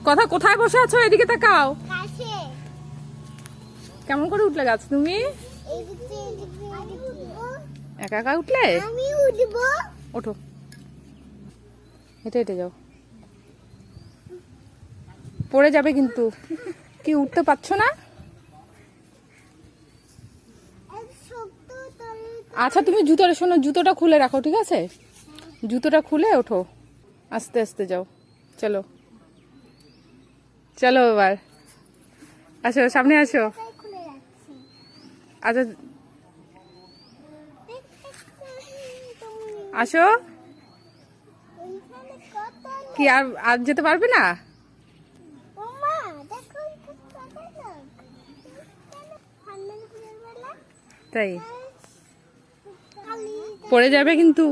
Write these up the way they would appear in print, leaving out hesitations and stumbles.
কথা কোথায় বসে আছো? এদিকে তাকাও। কেমন করে উঠলে গাছ তুমি? একা একা উঠলে? ওঠো, হেঁটে হেঁটে যাও, পড়ে যাবে কিন্তু। কি উঠতে পারছো না? আচ্ছা তুমি জুতোটা, শোনো, জুতোটা খুলে রাখো, ঠিক আছে? জুতোটা খুলে ওঠো, আস্তে আস্তে যাও। চলো চলো, এবার আসো, সামনে আসো। আচ্ছা আসো। কি আর আর যেতে পারবে না? তাই পড়ে যাবে কিন্তু।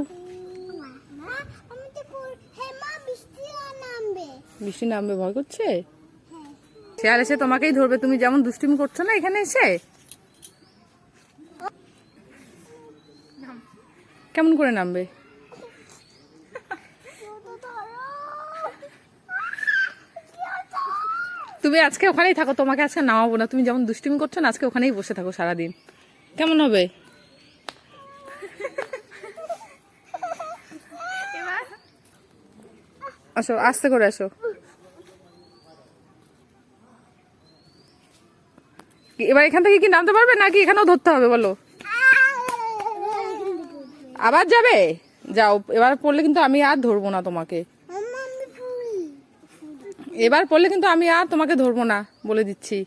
বৃষ্টি নামবে, ভয় করছে? শেয়াল এসে তোমাকেই ধরবে, তুমি যেমন দুষ্টুমি করছো না এখানে এসে। কেমন করে নামবে? তুমি আজকে ওখানেই থাকো, তোমাকে আজকে নামাবো না। তুমি যেমন দুষ্টুমি করছো না, আজকে ওখানেই বসে থাকো সারাদিন। কেমন হবে? আসো, আস্তে করে আসো। এবার এখান থেকে কি নামতে পারবে নাকি এখানেও ধরতে হবে বলো? আবার যাবে? যাও, এবার পড়লে কিন্তু আমি আর ধরবো না তোমাকে। এবার পড়লে কিন্তু আমি আর তোমাকে ধরবো না, বলে দিচ্ছি।